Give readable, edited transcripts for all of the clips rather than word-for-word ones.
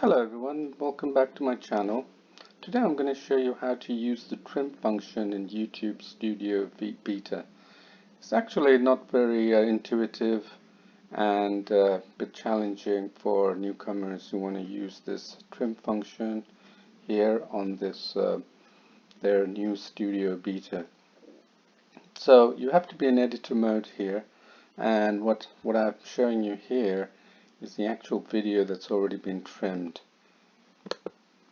Hello everyone, welcome back to my channel. Today I'm going to show you how to use the trim function in YouTube Studio Beta. It's actually not very intuitive and a bit challenging for newcomers who want to use this trim function here on this their new Studio Beta. So you have to be in editor mode here, and what I'm showing you here is the actual video that's already been trimmed.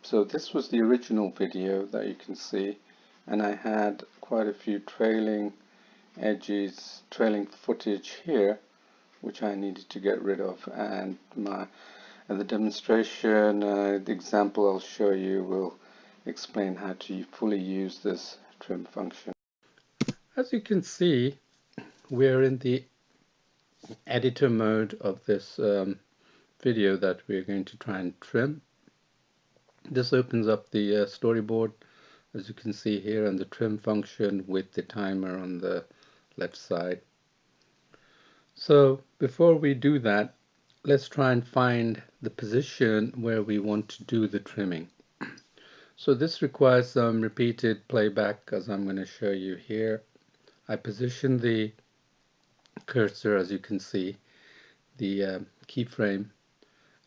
So this was the original video that you can see, and I had quite a few trailing edges, trailing footage here, which I needed to get rid of, and the demonstration, the example I'll show you will explain how to fully use this trim function. As you can see, we're in the editor mode of this video that we're going to try and trim. This opens up the storyboard, as you can see here, and the trim function with the timer on the left side. So before we do that, let's try and find the position where we want to do the trimming. So this requires some repeated playback, as I'm going to show you here. I position the cursor, as you can see, the keyframe,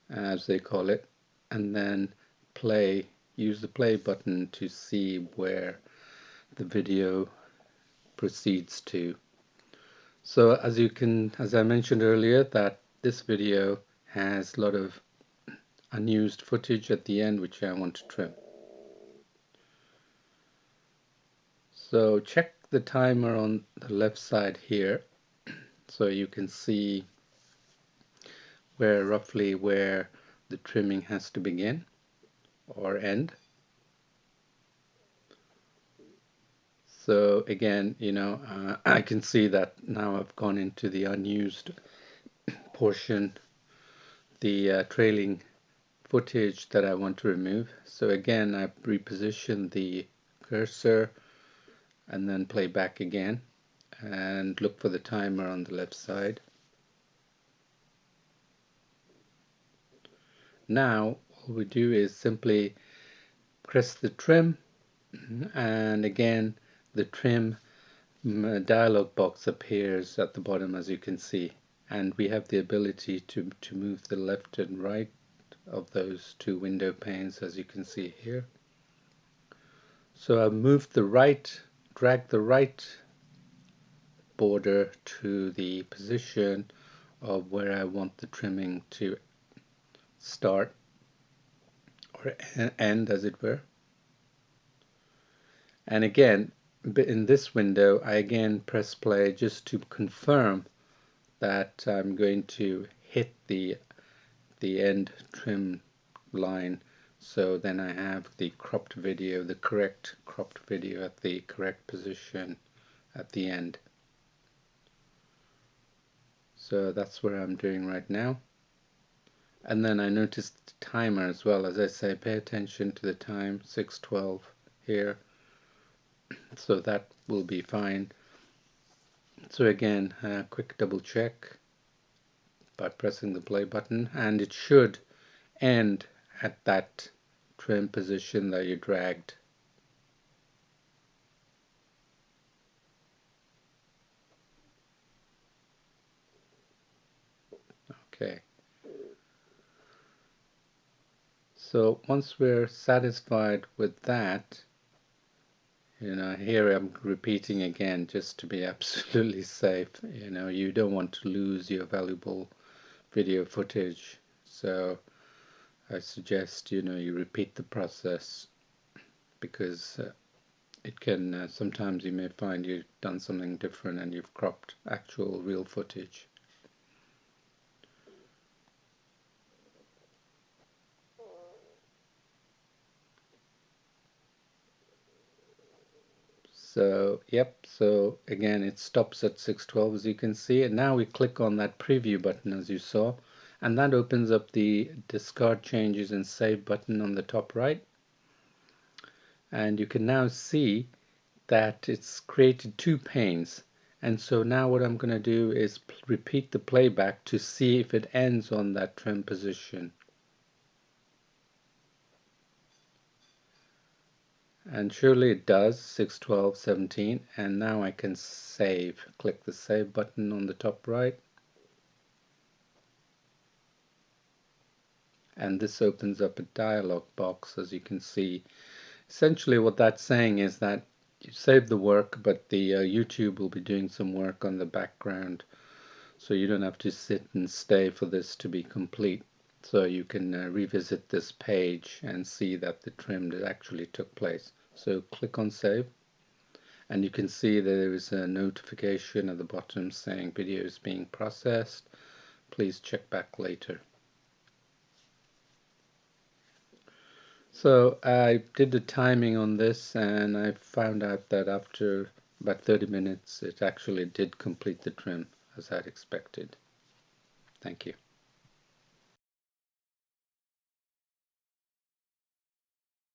as they call it, and then use the play button to see where the video proceeds to. So as I mentioned earlier, that this video has a lot of unused footage at the end which I want to trim. So check the timer on the left side here, so you can see roughly where the trimming has to begin or end. So again, I can see that now I've gone into the unused portion, the trailing footage that I want to remove. So again, I reposition the cursor and then play back again and look for the timer on the left side. Now all we do is simply press the trim, and again the trim dialog box appears at the bottom, as you can see, and we have the ability to move the left and right of those two window panes, as you can see here. So I've moved the right, dragged the right border to the position of where I want the trimming to start or end, as it were. And again, in this window, I again press play just to confirm that I'm going to hit the end trim line. So then I have the cropped video, the correct cropped video at the correct position at the end. So that's what I'm doing right now. And then I noticed the timer as well. As I say, pay attention to the time, 6:12 here. So that will be fine. So again, a quick double check by pressing the play button, and it should end at that trim position that you dragged. Okay. So once we're satisfied with that, here I'm repeating again just to be absolutely safe. You don't want to lose your valuable video footage. So I suggest, you repeat the process, because it can, sometimes you may find you've done something different and you've cropped actual real footage. So yep, so again it stops at 6:12, as you can see, and now we click on that preview button, as you saw, and that opens up the discard changes and save button on the top right, and you can now see that it's created two panes. And so now what I'm going to do is repeat the playback to see if it ends on that trim position. And surely it does, 6/12/17, and now I can save. Click the save button on the top right, and this opens up a dialog box. As you can see, essentially what that's saying is that you save the work, but the YouTube will be doing some work on the background, so you don't have to sit and stay for this to be complete. So you can revisit this page and see that the trim actually took place. So click on save, and you can see that there is a notification at the bottom saying video is being processed. Please check back later. So I did the timing on this, and I found out that after about 30 minutes it actually did complete the trim as I'd expected. Thank you.